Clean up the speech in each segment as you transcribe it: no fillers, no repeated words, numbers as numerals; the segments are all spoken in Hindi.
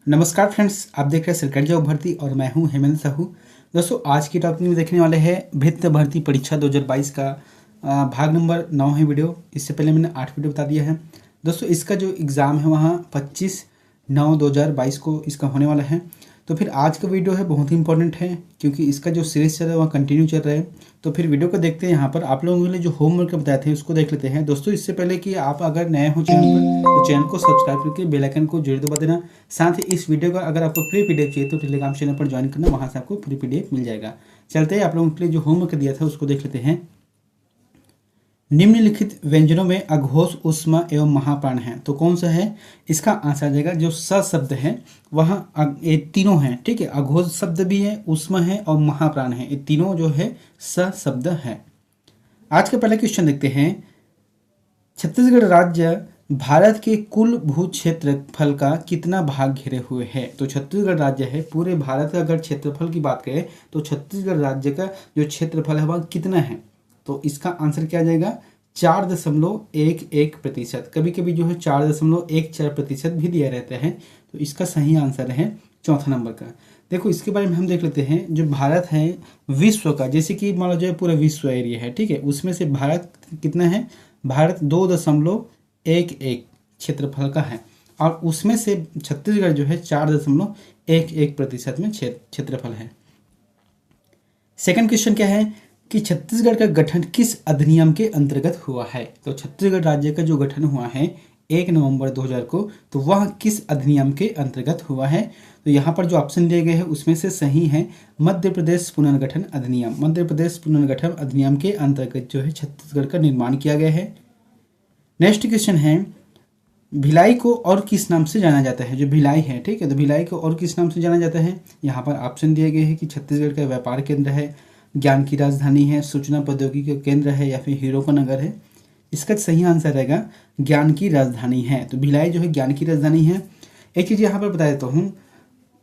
नमस्कार फ्रेंड्स, आप देख रहे हैं सरकारी जॉब भर्ती और मैं हूं हेमंत साहू। दोस्तों, आज की टॉपिक में देखने वाले हैं भृत्य भर्ती परीक्षा 2022 का भाग नंबर 9 है वीडियो। इससे पहले मैंने 8 वीडियो बता दिया है। दोस्तों, इसका जो एग्ज़ाम है वहाँ 25/9/2022 को इसका होने वाला है। तो फिर आज का वीडियो है बहुत ही इंपॉर्टेंट है, क्योंकि इसका जो सीरीज चल रहा है वह कंटिन्यू चल रहा है। तो फिर वीडियो को देखते हैं। यहाँ पर आप लोगों के लिए जो होमवर्क बताए थे उसको देख लेते हैं। दोस्तों, इससे पहले कि आप अगर नए हो चैनल पर तो चैनल को सब्सक्राइब करके बेल आइकन को जरूर दबा देना। साथ ही इस वीडियो का अगर आपको फ्री पीडीएफ चाहिए तो टेलीग्राम चैनल पर ज्वाइन करना, वहाँ से आपको फ्री पीडीएफ मिल जाएगा। चलते हैं, आप लोगों के लिए जो होमवर्क दिया था उसको देख लेते हैं। निम्नलिखित व्यंजनों में अघोष, ऊष्मा एवं महाप्राण है, तो कौन सा है? इसका आंसर आ जाएगा जो स शब्द है वहाँ ये तीनों हैं। ठीक है, अघोष शब्द भी है, ऊष्मा है और महाप्राण है। ये तीनों जो है स शब्द है। आज का पहला क्वेश्चन देखते हैं। छत्तीसगढ़ राज्य भारत के कुल भू क्षेत्रफल का कितना भाग घेरे हुए है? तो छत्तीसगढ़ राज्य है, पूरे भारत का अगर क्षेत्रफल की बात करें तो छत्तीसगढ़ राज्य का जो क्षेत्रफल है वह कितना है? तो इसका आंसर क्या आ जाएगा? 4.11%। कभी कभी जो है 4.14% भी दिया रहता है। तो इसका सही आंसर है चौथा नंबर का। देखो, इसके बारे में हम देख लेते हैं। जो भारत है विश्व का, जैसे कि मान लो जो पूरा विश्व एरिया है, ठीक है, उसमें से भारत कितना है? भारत 2.11 क्षेत्रफल का है और उसमें से छत्तीसगढ़ जो है 4.11% में क्षेत्रफल है। सेकंड क्वेश्चन क्या है कि छत्तीसगढ़ का गठन किस अधिनियम के अंतर्गत हुआ है? तो छत्तीसगढ़ राज्य का जो गठन हुआ है 1 नवंबर 2000 को, तो वह किस अधिनियम के अंतर्गत हुआ है? तो यहाँ पर जो ऑप्शन दिए गए हैं उसमें से सही है मध्य प्रदेश पुनर्गठन अधिनियम। मध्य प्रदेश पुनर्गठन अधिनियम के अंतर्गत जो है छत्तीसगढ़ का निर्माण किया गया है। नेक्स्ट क्वेश्चन है, भिलाई को और किस नाम से जाना जाता है? जो भिलाई है, ठीक है, तो भिलाई को और किस नाम से जाना जाता है? यहाँ पर ऑप्शन दिए गए हैं कि छत्तीसगढ़ का व्यापार केंद्र है, ज्ञान की राजधानी है, सूचना प्रौद्योगिकी का केंद्र है या फिर हीरो का नगर है। इसका सही आंसर रहेगा ज्ञान की राजधानी है। तो भिलाई जो है ज्ञान की राजधानी है। एक चीज़ यहाँ पर बता देता हूँ,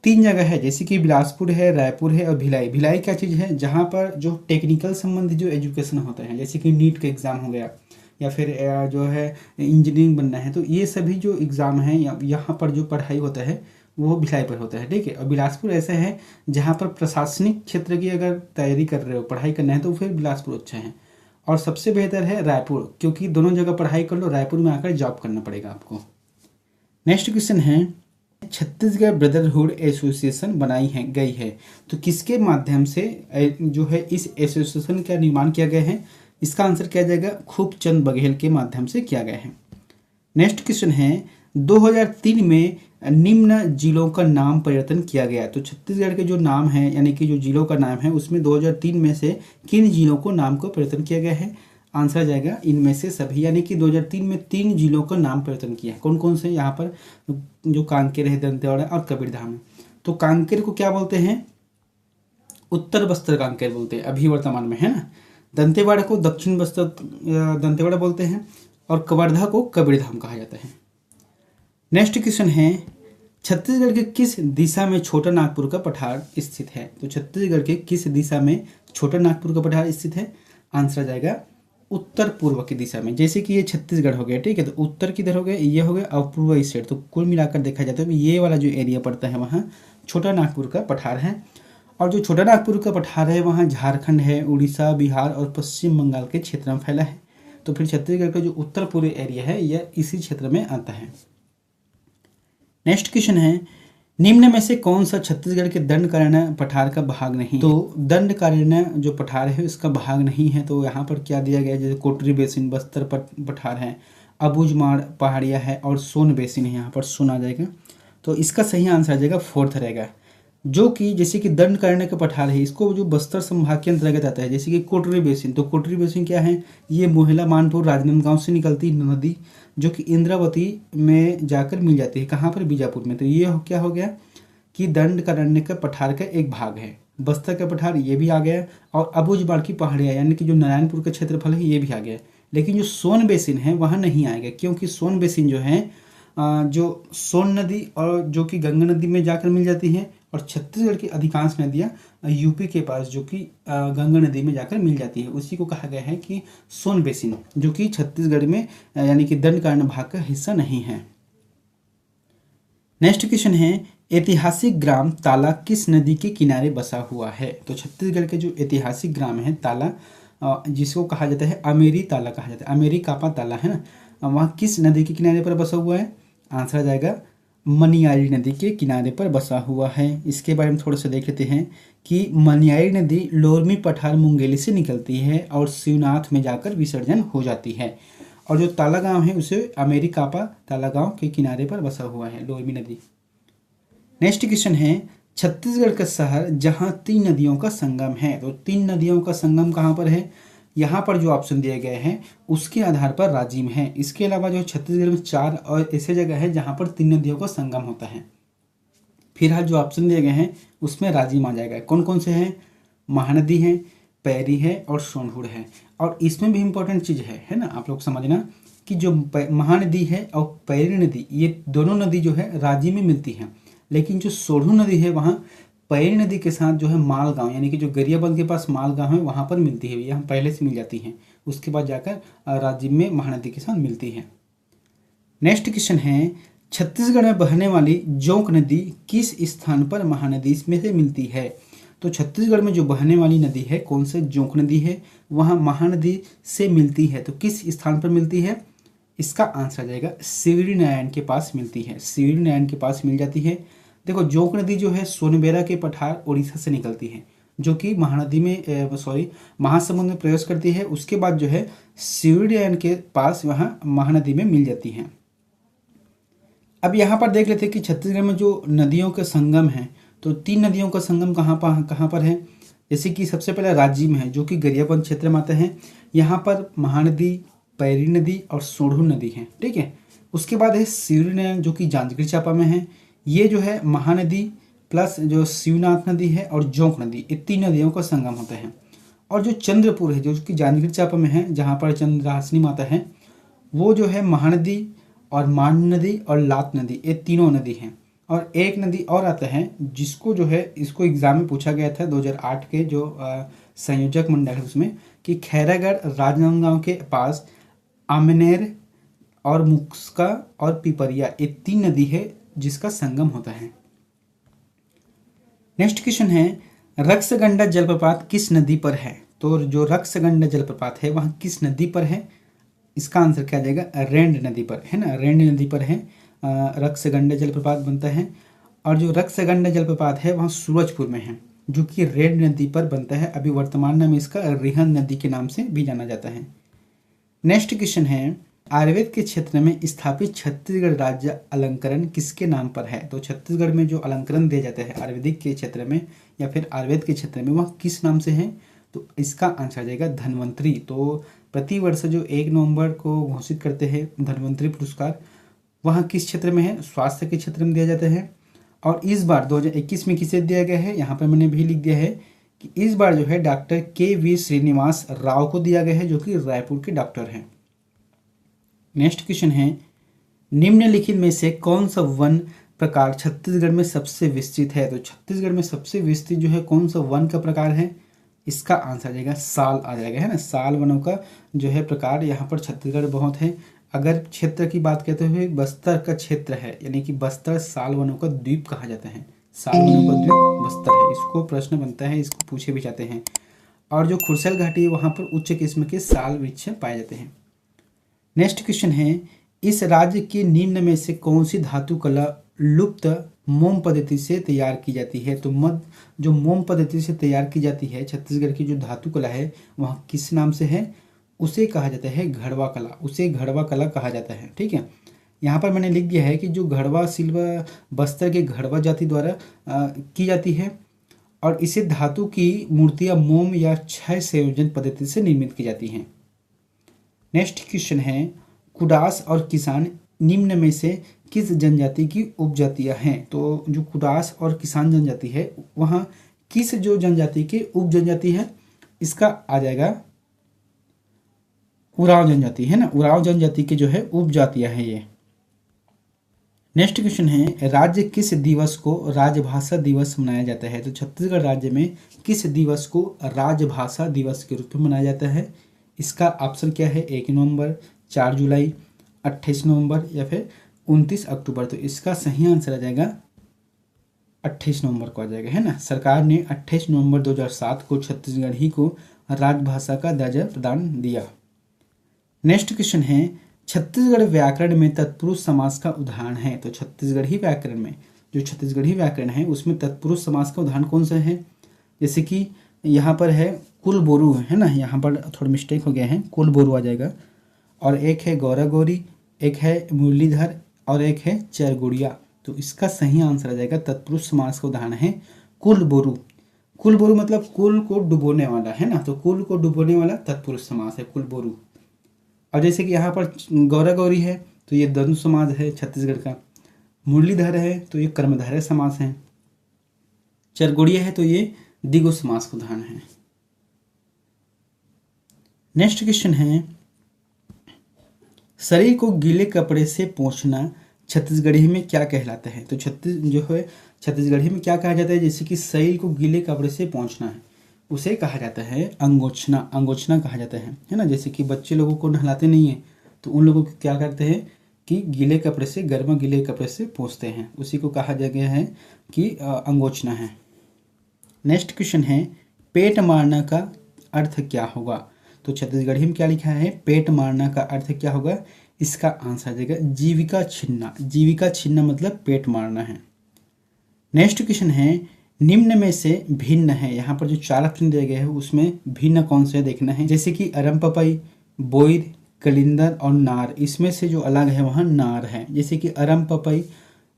3 जगह है, जैसे कि बिलासपुर है, रायपुर है और भिलाई। भिलाई क्या चीज़ है? जहाँ पर जो टेक्निकल संबंधित जो एजुकेशन होता है, जैसे कि नीट का एग्ज़ाम हो गया या फिर जो है इंजीनियरिंग बनना है, तो ये सभी जो एग्ज़ाम हैं यहाँ पर जो पढ़ाई होता है वो भिलाई पर होता है। ठीक है, और बिलासपुर ऐसा है जहाँ पर प्रशासनिक क्षेत्र की अगर तैयारी कर रहे हो, पढ़ाई करना है, तो फिर बिलासपुर अच्छा है। और सबसे बेहतर है रायपुर, क्योंकि दोनों जगह पढ़ाई कर लो, रायपुर में आकर जॉब करना पड़ेगा आपको। नेक्स्ट क्वेश्चन है, छत्तीसगढ़ ब्रदरहुड एसोसिएशन बनाई है गई है, तो किसके माध्यम से जो है इस एसोसिएशन का निर्माण किया गया है? इसका आंसर क्या जाएगा? खूबचंद बघेल के माध्यम से किया गया है। नेक्स्ट क्वेश्चन है, 2003 में निम्न जिलों का नाम परिवर्तन किया गया। तो छत्तीसगढ़ के जो नाम है, यानी कि जो जिलों का नाम है, उसमें 2003 में से किन जिलों को नाम को परिवर्तन किया गया है? आंसर आ जाएगा इनमें से सभी, यानी कि 2003 में 3 जिलों का नाम परिवर्तन किया है। कौन कौन से? यहाँ पर जो कांकेर है, दंतेवाड़ा और कबीरधाम है। तो कांकेर को क्या बोलते हैं? उत्तर बस्तर कांकेर बोलते हैं अभी वर्तमान में, है ना। दंतेवाड़ा को दक्षिण बस्तर दंतेवाड़ा बोलते हैं और कवर्धा को कबीरधाम कहा जाता है। नेक्स्ट क्वेश्चन है, छत्तीसगढ़ के किस दिशा में छोटा नागपुर का पठार स्थित है? तो छत्तीसगढ़ के किस दिशा में छोटा नागपुर का पठार स्थित है? आंसर आ जाएगा उत्तर पूर्व की दिशा में। जैसे कि ये छत्तीसगढ़ हो गया, ठीक है, तो उत्तर किधर हो गया? ये हो गया, और पूर्व इस साइड। तो कुल मिलाकर देखा जाता है ये वाला जो एरिया पड़ता है वहाँ छोटा नागपुर का पठार है। और जो छोटा नागपुर का पठार है वहाँ झारखंड है, उड़ीसा, बिहार और पश्चिम बंगाल के क्षेत्र में फैला है। तो फिर छत्तीसगढ़ का जो उत्तर पूर्वी एरिया है यह इसी क्षेत्र में आता है। नेक्स्ट क्वेश्चन है, निम्न में से कौन सा छत्तीसगढ़ के दंडकारण्य पठार का भाग नहीं? तो दंडकारण्य जो पठार है इसका भाग नहीं है। तो यहाँ पर क्या दिया गया है? जैसे कोटरी बेसिन बस्तर पठार है, अबूझमाड़ पहाड़िया है और सोन बेसिन है, यहाँ पर सोन आ जाएगा। तो इसका सही आंसर आ जाएगा 4th रहेगा। जो कि जैसे कि दंडकारण्य का पठार है, इसको जो बस्तर संभाग के अंतर्गत आता है। जैसे कि कोटरी बेसिन, तो कोटरी बेसिन क्या है? ये मोहला मानपुर राजनांदगांव से निकलती नदी जो कि इंद्रावती में जाकर मिल जाती है। कहाँ पर? बीजापुर में। तो ये क्या हो गया कि दंडकारण्य का पठार का एक भाग है। बस्तर का पठार ये भी आ गया और अबूझमाड़ की पहाड़ियाँ यानी कि जो नारायणपुर का क्षेत्रफल है ये भी आ गया। लेकिन जो सोन बेसिन है वहाँ नहीं आएगा, क्योंकि सोन बेसिन जो है जो सोन नदी और जो कि गंगा नदी में जाकर मिल जाती है, और छत्तीसगढ़ की अधिकांश नदियाँ यूपी के पास जो कि गंगा नदी में जाकर मिल जाती है, उसी को कहा गया है कि सोन बेसिन, जो कि छत्तीसगढ़ में यानी कि दंडकारण्य भाग का हिस्सा नहीं है। नेक्स्ट क्वेश्चन है ऐतिहासिक ग्राम ताला किस नदी के किनारे बसा हुआ है। तो छत्तीसगढ़ के जो ऐतिहासिक ग्राम है ताला, जिसको कहा जाता है अमेरी ताला कहा जाता है, अमेरी कापा ताला है ना, वहाँ किस नदी के किनारे पर बसा हुआ है। आंसर आ जाएगा मनियारी नदी के किनारे पर बसा हुआ है। इसके बारे में थोड़ा सा देख लेते हैं कि मनियारी नदी लोरमी पठार मुंगेली से निकलती है और शिवनाथ में जाकर विसर्जन हो जाती है। और जो ताला गांव है उसे अमेरी कापा ताला गांव के किनारे पर बसा हुआ है लोरमी नदी। नेक्स्ट क्वेश्चन है छत्तीसगढ़ का शहर जहां 3 नदियों का संगम है। तो 3 नदियों का संगम कहाँ पर है। यहाँ पर जो ऑप्शन दिए गए हैं उसके आधार पर राजिम है। इसके अलावा जो छत्तीसगढ़ में 4 और ऐसे जगह है जहाँ पर 3 नदियों का संगम होता है। फिलहाल जो ऑप्शन दिए गए हैं उसमें राजिम आ जाएगा। कौन कौन से हैं, महानदी है, पैरी है और सोनहुड़ है। और इसमें भी इम्पोर्टेंट चीज़ है ना, आप लोग समझना कि जो महानदी है और पैरी नदी, ये दोनों नदी जो है राजिम में मिलती हैं, लेकिन जो सोढ़ू नदी है वहाँ पैरी नदी के साथ जो है मालगांव, यानी कि जो गरियाबंद के पास मालगांव है वहाँ पर मिलती है, यहाँ पहले से मिल जाती हैं, उसके बाद जाकर राजिम में महानदी के साथ मिलती है। नेक्स्ट क्वेश्चन है छत्तीसगढ़ में बहने वाली जोंक नदी किस स्थान पर महानदी में से मिलती है। तो छत्तीसगढ़ में जो बहने वाली नदी है कौन से, जोंक नदी है, वहाँ महानदी से मिलती है। तो किस स्थान पर मिलती है, इसका आंसर आ जाएगा सिवड़ी नारायण के पास मिलती है, सिवड़ी नारायण के पास मिल जाती है। देखो जोंक नदी जो है सोनबेरा के पठार उड़ीसा से निकलती है, जो कि महानदी में महासमुंद में प्रवेश करती है। उसके बाद जो है सिवड़ी नारायण के पास वहाँ महानदी में मिल जाती है। अब यहाँ पर देख लेते हैं कि छत्तीसगढ़ में जो नदियों के संगम हैं, तो 3 नदियों का संगम कहाँ पर है। जैसे कि सबसे पहले राजिम है जो कि गरियाबंद क्षेत्र में आता है, यहाँ पर महानदी, पैरी नदी और सोढ़ू नदी है, ठीक है। उसके बाद है सिवड़ी नारायण जो कि जांजगीर चांपा में है। ये जो है महानदी प्लस जो शिवनाथ नदी है और जोंक नदी, ये 3 नदियों का संगम होता है। और जो चंद्रपुर है जो कि जांजगीर चांपा में है, जहाँ पर चंद्रहासिनी माता है, वो जो है महानदी और मान नदी और लात नदी, ये तीनों नदी हैं। और एक नदी और आता है जिसको जो है इसको एग्जाम में पूछा गया था 2008 के जो संयोजक मंडल है उसमें, कि खैरागढ़ राजनांदगांव के पास आमनेर और मुक्स्का और पिपरिया, ये 3 नदी है जिसका संगम होता है। नेक्स्ट क्वेश्चन है रक्सगंडा जलप्रपात किस नदी पर है। तो जो रक्सगंडा जलप्रपात है वहाँ किस नदी पर है, इसका आंसर क्या आ जाएगा, रेंड नदी पर है ना, रेंड नदी पर है रक्सगंडा जलप्रपात बनता है। और जो रक्सगंडा जलप्रपात है वहाँ सूरजपुर में है, जो कि रेंड नदी पर बनता है। अभी वर्तमान में इसका रिहन नदी के नाम से भी जाना जाता है। नेक्स्ट क्वेश्चन है आयुर्वेद के क्षेत्र में स्थापित छत्तीसगढ़ राज्य अलंकरण किसके नाम पर है। तो छत्तीसगढ़ में जो अलंकरण दिया जाता है आयुर्वेदिक के क्षेत्र में या फिर आयुर्वेद के क्षेत्र में, वह किस नाम से है। तो इसका आंसर आ जाएगा धन्वंतरी। तो प्रतिवर्ष जो 1 नवंबर को घोषित करते हैं धन्वंतरी पुरस्कार, वहाँ किस क्षेत्र में है, स्वास्थ्य के क्षेत्र में दिया जाता है। और इस बार 2021 में किसे दिया गया है, यहाँ पर मैंने भी लिख दिया है कि इस बार जो है डॉक्टर KV श्रीनिवास राव को दिया गया है, जो कि रायपुर के डॉक्टर हैं। नेक्स्ट क्वेश्चन है निम्नलिखित में से कौन सा वन प्रकार छत्तीसगढ़ में सबसे विस्तृत है। तो छत्तीसगढ़ में सबसे विस्तृत जो है कौन सा वन का प्रकार है, इसका आंसर आ जाएगा साल आ जाएगा, है ना। साल वनों का जो है प्रकार यहाँ पर छत्तीसगढ़ बहुत है। अगर क्षेत्र की बात करते हुए बस्तर का क्षेत्र है, यानी कि बस्तर साल वनों का द्वीप कहा जाता है, साल वनों का द्वीप बस्तर है। इसको प्रश्न बनता है, इसको पूछे भी जाते हैं। और जो खुरसल घाटी है वहाँ पर उच्च किस्म के साल वृक्ष पाए जाते हैं। नेक्स्ट क्वेश्चन है इस राज्य के निम्न में से कौन सी धातु कला लुप्त मोम पद्धति से तैयार की जाती है। तो जो मोम पद्धति से तैयार की जाती है छत्तीसगढ़ की जो धातु कला है वह किस नाम से है, उसे कहा जाता है घड़वा कला, उसे घड़वा कला कहा जाता है, ठीक है। यहाँ पर मैंने लिख दिया है कि जो घड़वा शिल्प बस्तर के घड़वा जाति द्वारा की जाती है और इसे धातु की मूर्तियाँ मोम या क्षय संयोजन पद्धति से निर्मित की जाती हैं। नेक्स्ट क्वेश्चन है कुडास और किसान निम्न में से किस जनजाति की उपजातियां हैं। तो जो कुडास और किसान जनजाति है वहाँ किस जो जनजाति के उपजनजाति है, इसका आ जाएगा उराव जनजाति, है ना। उराव जनजाति के जो है उपजातियां हैं ये। नेक्स्ट क्वेश्चन है राज्य किस दिवस को राजभाषा दिवस मनाया जाता है। तो छत्तीसगढ़ राज्य में किस दिवस को राजभाषा दिवस के रूप में मनाया जाता है, इसका ऑप्शन क्या है, 1 नवंबर, 4 जुलाई, 28 नवंबर या फिर 29 अक्टूबर। तो इसका सही आंसर आ जाएगा 28 नवंबर को आ जाएगा, है ना। सरकार ने 28 नवंबर 2007 को छत्तीसगढ़ी को राजभाषा का दर्जा प्रदान दिया। नेक्स्ट क्वेश्चन है, छत्तीसगढ़ व्याकरण में तत्पुरुष समास का उदाहरण है। तो छत्तीसगढ़ी व्याकरण में, जो छत्तीसगढ़ी व्याकरण है उसमें तत्पुरुष समास का उदाहरण कौन सा है? जैसे कि यहाँ पर है कुलबोरू, है ना, यहाँ पर थोड़ा मिस्टेक हो गया है, कुलबोरू आ जाएगा। और एक है गौरा गौरी, एक है मुरलीधर और एक है चरगुड़िया। तो इसका सही आंसर आ जाएगा, तत्पुरुष समास का उदाहरण है कुलबोरू। कुलबोरू मतलब कुल को डुबोने वाला, है ना, तो कुल को डुबोने वाला तत्पुरुष समास है कुलबोरू। और जैसे कि यहाँ पर गौरा गौरी है तो ये द्वंद्व समास है छत्तीसगढ़ का। मुरलीधर है तो ये कर्मधारय समास है। चरगुड़िया है तो ये द्विगु समास का उदाहरण है। नेक्स्ट क्वेश्चन है, शरीर को गीले कपड़े से पोंछना छत्तीसगढ़ी में क्या कहलाता है? तो छत्तीसगढ़ी में क्या कहा जाता है? जैसे कि शरीर को गीले कपड़े से पोंछना है उसे कहा जाता है अंगोछना, अंगोछना कहा जाता है ना। जैसे कि बच्चे लोगों को नहलाते नहीं है तो उन लोगों को क्या करते हैं कि गीले कपड़े से, गर्मा गीले कपड़े से पोंछते हैं, उसी को कहा गया है कि अंगोछना है। नेक्स्ट क्वेश्चन है, पेट मारना का अर्थ क्या होगा? तो छत्तीसगढ़ी में क्या लिखा है? पेट मारना का अर्थ क्या होगा? इसका आंसर आ जाएगा जीविका छीनना। जीविका छीनना मतलब पेट मारना है। नेक्स्ट क्वेश्चन है, निम्न में से भिन्न है, यहाँ पर जो 4 ऑप्शन दिए गए हैं उसमें भिन्न कौन से देखना है। जैसे कि अरमपपई, बोइर, कलिंदर और नार, इसमें से जो अलग है वहाँ नार है। जैसे कि अरमपपई,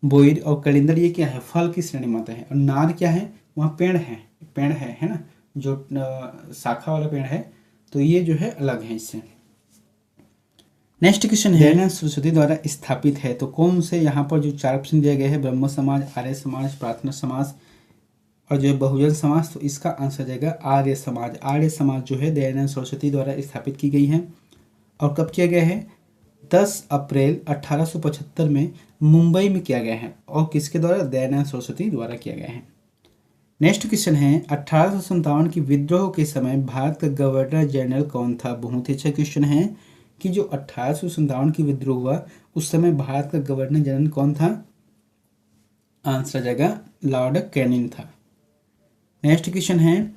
बोइर और कलिंदर ये क्या है? फल की श्रेणी में आता है। और नार क्या है? वहाँ पेड़ है ना, जो शाखा वाला पेड़ है, तो ये जो है अलग है इससे। नेक्स्ट क्वेश्चन है, दयानंद सरस्वती द्वारा स्थापित है, तो कौन से यहाँ पर जो 4 ऑप्शन दिए गए हैं, ब्रह्म समाज, आर्य समाज, प्रार्थना समाज और जो है बहुजन समाज, तो इसका आंसर जाएगा आर्य समाज। आर्य समाज जो है दयानंद सरस्वती द्वारा स्थापित की गई है। और कब किया गया है? 10 अप्रैल 1875 में मुंबई में किया गया है। और किसके द्वारा? दयानंद सरस्वती द्वारा किया गया है। नेक्स्ट क्वेश्चन है, 1857 की विद्रोह के समय भारत का गवर्नर जनरल कौन था? बहुत ही अच्छा क्वेश्चन है कि जो 1857 की विद्रोह हुआ उस समय भारत का गवर्नर जनरल कौन था? आंसर आ जाएगा लॉर्ड कैनिंग था। नेक्स्ट क्वेश्चन है,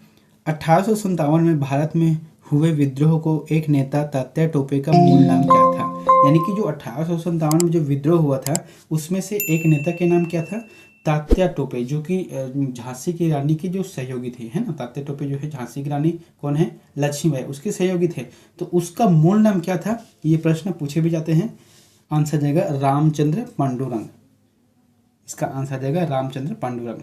1857 में भारत में हुए विद्रोह को एक नेता तात्या टोपे का मूल नाम क्या था? यानी कि जो 1857 में जो विद्रोह हुआ था उसमें से एक नेता के नाम क्या था? तात्या टोपे, जो कि झांसी की रानी की जो सहयोगी थे, है ना। तात्या टोपे जो है झांसी की रानी कौन है? लक्ष्मीबाई, उसके सहयोगी थे। तो उसका मूल नाम क्या था? ये प्रश्न पूछे भी जाते हैं। आंसर जाएगा रामचंद्र पांडुरंग। इसका आंसर जाएगा रामचंद्र पांडुरंग।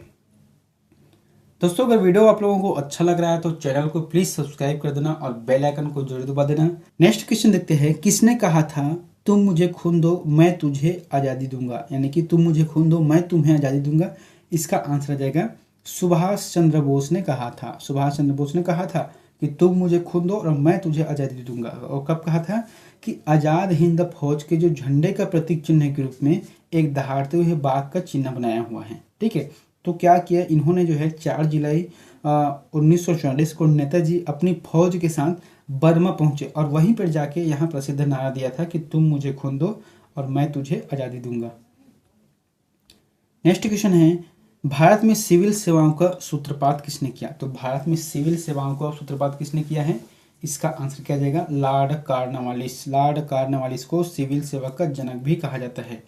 दोस्तों, अगर वीडियो आप लोगों को अच्छा लग रहा है तो चैनल को प्लीज सब्सक्राइब कर देना और बेल आइकन को जरूर दबा देना। नेक्स्ट क्वेश्चन देखते हैं, किसने कहा था तुम मुझे खून दो मैं तुझे आज़ादी दूंगा? यानी कि तुम मुझे खून दो मैं तुम्हें आज़ादी दूंगा। इसका आंसर आ जाएगा सुभाष चंद्र बोस ने कहा था। सुभाष चंद्र बोस ने कहा था कि तुम मुझे खून दो और मैं तुझे आज़ादी दूंगा। और कब कहा था? कि आज़ाद हिंद फौज के जो झंडे का प्रतीक चिन्ह के रूप में एक दहाड़ते हुए बाघ का चिन्ह बनाया हुआ है। ठीक है, तो क्या किया इन्होंने जो है 4 जुलाई 1944 को नेताजी अपनी फौज के साथ बर्मा पहुंचे और वहीं पर जाके यहाँ प्रसिद्ध नारा दिया था कि तुम मुझे खून दो और मैं तुझे आज़ादी दूंगा। नेक्स्ट क्वेश्चन है, भारत में सिविल सेवाओं का सूत्रपात किसने किया? तो भारत में सिविल सेवाओं का सूत्रपात किसने किया है? इसका आंसर क्या जाएगा? Lord Cornwallis. लॉर्ड कॉर्नवालिस को सिविल सेवा का जनक भी कहा जाता है।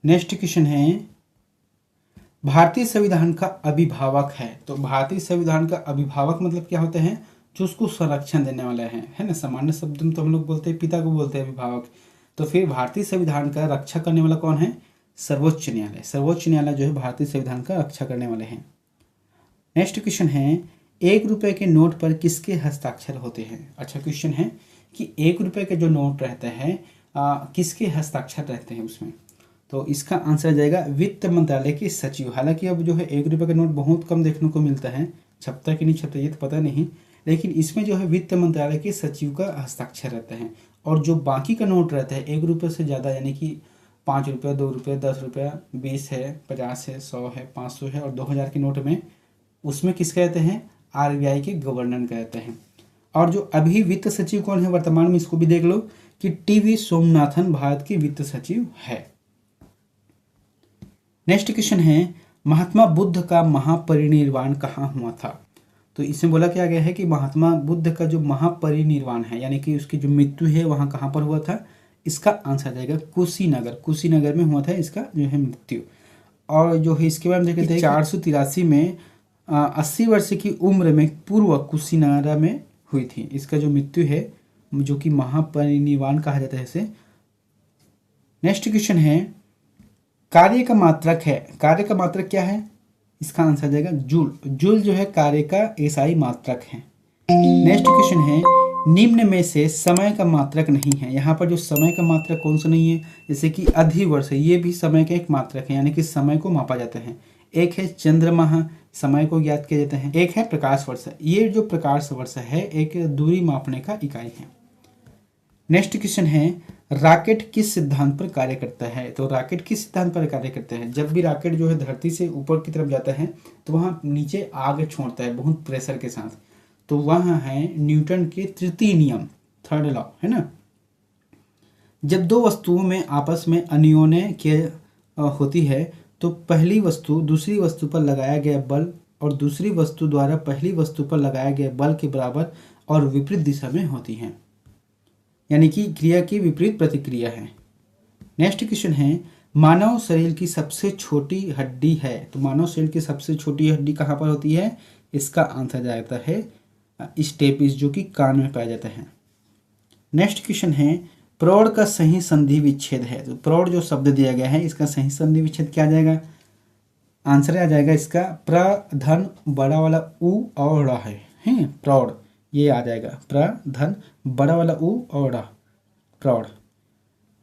नेक्स्ट क्वेश्चन है, भारतीय संविधान का अभिभावक है। तो भारतीय संविधान का अभिभावक मतलब क्या होता है? जो उसको संरक्षण देने वाला है ना। सामान्य शब्द में तो हम लोग बोलते हैं पिता को बोलते हैं अभिभावक। तो फिर भारतीय संविधान का रक्षा करने वाला कौन है? सर्वोच्च न्यायालय। सर्वोच्च न्यायालय जो है भारतीय संविधान का रक्षा करने वाले हैं। नेक्स्ट क्वेश्चन है, 1 रुपये के नोट पर किसके हस्ताक्षर होते हैं? अच्छा क्वेश्चन है कि 1 रुपये का जो नोट रहता है किसके हस्ताक्षर रहते हैं उसमें? तो इसका आंसर आ जाएगा वित्त मंत्रालय के सचिव। हालांकि अब जो है 1 रुपये का नोट बहुत कम देखने को मिलता है, छपता कि नहीं छपता ये तो पता नहीं, लेकिन इसमें जो है वित्त मंत्रालय के सचिव का हस्ताक्षर रहता है। और जो बाकी का नोट रहता है 1 रुपये से ज़्यादा, यानी कि 5 रुपये, 2 रुपये, 10 रुपये, 20 है, 50 है, 100 है, 500 है और 2000 के नोट में उसमें किसके रहते हैं? RBI के गवर्नर के रहते हैं। और जो अभी वित्त सचिव कौन है वर्तमान में, इसको भी देख लो कि टीवी सोमनाथन भारत के वित्त सचिव है। नेक्स्ट क्वेश्चन है, महात्मा बुद्ध का महापरिनिर्वाण कहाँ हुआ था? तो इसमें बोला क्या गया है कि महात्मा बुद्ध का जो महापरिनिर्वाण है यानी कि उसकी जो मृत्यु है वहाँ कहाँ पर हुआ था? इसका आंसर आ जाएगा कुशीनगर, कुशीनगर में हुआ था इसका जो है मृत्यु। और जो है इसके बारे में देखते हैं 483 में 80 वर्ष की उम्र में पूर्व कुशीनगर में हुई थी। इसका जो मृत्यु है जो कि महापरिनिर्वाण कहा जाता है इसे। नेक्स्ट क्वेश्चन है, कार्य का मात्रक है, कार्य का मात्रक क्या है? इसका आंसर आ जाएगा जूल। जूल जो है कार्य का एसआई मात्रक है। नेक्स्ट क्वेश्चन है, निम्न में से समय का मात्रक नहीं है। यहाँ पर जो समय का मात्रक कौन सा नहीं है? जैसे कि अधिवर्ष है, ये भी समय का एक मात्रक है यानी कि समय को मापा जाता है। एक है चंद्रमाह, समय को ज्ञात किया जाता है। एक है प्रकाश वर्ष, ये जो प्रकाश वर्ष है एक दूरी मापने का इकाई है। नेक्स्ट क्वेश्चन है, रॉकेट किस सिद्धांत पर कार्य करता है? तो रॉकेट किस सिद्धांत पर कार्य करता है? जब भी रॉकेट जो है धरती से ऊपर की तरफ जाता है तो वहाँ नीचे आग छोड़ता है बहुत प्रेशर के साथ, तो वहाँ है न्यूटन के तृतीय नियम, थर्ड लॉ है ना। जब दो वस्तुओं में आपस में अन्योन्य के होती है तो पहली वस्तु दूसरी वस्तु पर लगाया गया बल और दूसरी वस्तु द्वारा पहली वस्तु पर लगाया गया बल के बराबर और विपरीत दिशा में होती है, यानी कि क्रिया की विपरीत प्रतिक्रिया है। नेक्स्ट क्वेश्चन है, मानव शरीर की सबसे छोटी हड्डी है। तो मानव शरीर की सबसे छोटी हड्डी कहाँ पर होती है? इसका आंसर जाता है स्टेपिस, जो कि कान में पाया जाता है। नेक्स्ट क्वेश्चन है, प्रौढ़ का सही संधि विच्छेद है। तो प्रौढ़ जो शब्द दिया गया है इसका सही संधि विच्छेद क्या आ जाएगा? आंसर आ जाएगा इसका प्र धन बड़ा वाला उ और ड़ है प्रौढ़, ये आ जाएगा प्र धन बड़ा वाला उ और ड़, प्रौढ़।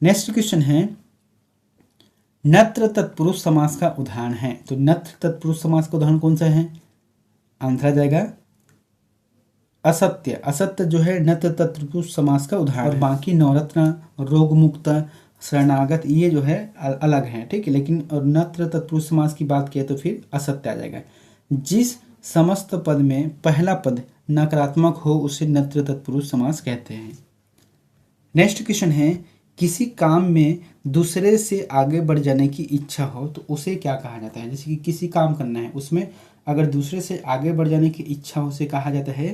नेक्स्ट क्वेश्चन है, नत्र तत्पुरुष समास का उदाहरण है। तो नत्र तत्पुरुष समास का उदाहरण कौन सा है? आंसर आ जाएगा असत्य। असत्य जो है नत्र तत्पुरुष समास का उदाहरण। और बाकी नवरत्न, रोग मुक्त, शरणागत ये जो है अलग है, ठीक है। लेकिन और नत्र तत्पुरुष समास की बात किए तो फिर असत्य आ जाएगा। जिस समस्त पद में पहला पद नकारात्मक हो उसे नत्र तत्पुरुष समास कहते हैं। नेक्स्ट क्वेश्चन है, किसी काम में दूसरे से आगे बढ़ जाने की इच्छा हो तो उसे क्या कहा जाता है? जैसे कि किसी काम करना है उसमें अगर दूसरे से आगे बढ़ जाने की इच्छा हो उसे कहा जाता है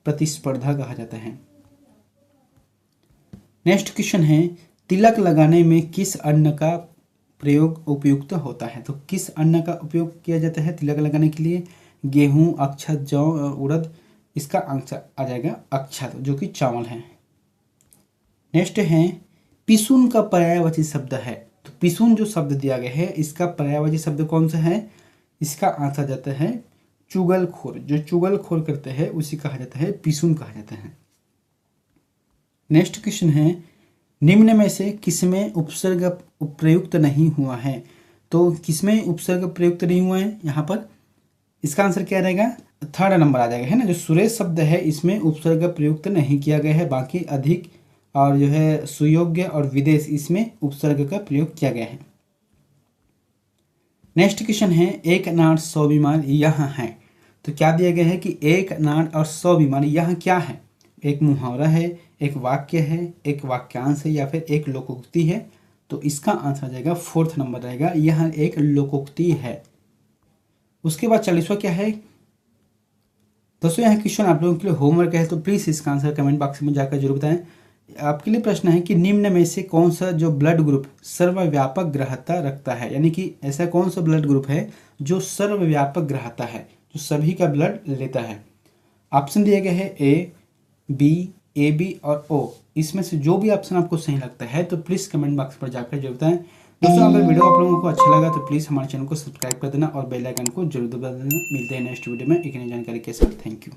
प्रतिस्पर्धा कहा जाता है। नेक्स्ट क्वेश्चन है, तिलक लगाने में किस अन्न का प्रयोग उपयुक्त होता है? तो किस अन्न का उपयोग किया जाता है तिलक लगाने के लिए? गेहूं, अक्षत, जौ, उड़द। इसका आंसर आ जाएगा अक्षत, जो कि चावल है। नेक्स्ट है, पिसुन का पर्यायवाची शब्द है। तो पिसुन जो शब्द दिया गया है इसका पर्यायवाची शब्द कौन सा है? इसका आंसर जाता है चुगलखोर। जो चुगलखोर करते हैं उसी कहा जाता है पिसुन कहा जाता है। नेक्स्ट क्वेश्चन है, निम्न में से किसमें उपसर्ग प्रयुक्त नहीं हुआ है? तो किसमें उपसर्ग प्रयुक्त नहीं हुआ है यहाँ पर? इसका आंसर क्या रहेगा? थर्ड नंबर आ जाएगा, है ना। जो सुरेश शब्द है इसमें उपसर्ग प्रयुक्त नहीं किया गया है, बाकी अधिक और जो है सुयोग्य और विदेश इसमें उपसर्ग का प्रयोग किया गया है। नेक्स्ट क्वेश्चन है, एक नाट 100 बीमार यहाँ है। तो क्या दिया गया है कि एक नाट और 100 बीमार यहाँ क्या है? एक मुहावरा है, एक वाक्य है, एक वाक्यांश है या फिर एक लोकोक्ति है? तो इसका आंसर आ जाएगा फोर्थ नंबर रहेगा, यह एक लोकोक्ति है। उसके बाद 40वां क्या है? दोस्तों यह क्वेश्चन आप लोगों के लिए होमवर्क है, तो प्लीज़ इसका आंसर कमेंट बॉक्स में जाकर जरूर बताएं। आपके लिए प्रश्न है कि निम्न में से कौन सा जो ब्लड ग्रुप सर्वव्यापक ग्राह्यता रखता है? यानी कि ऐसा कौन सा ब्लड ग्रुप है जो सर्वव्यापक ग्राह्यता है, जो सभी का ब्लड लेता है? ऑप्शन दिए गए हैं ए, बी, ए बी और ओ। इसमें से जो भी ऑप्शन आपको सही लगता है तो प्लीज़ कमेंट बॉक्स पर जाकर जरूर बताएं। दोस्तों अगर वीडियो आप लोगों को अच्छा लगा तो प्लीज़ हमारे चैनल को सब्सक्राइब कर देना और बेल आइकन को जरूर दबा देना। मिलते हैं नेक्स्ट वीडियो में एक नई जानकारी के साथ। Thank you.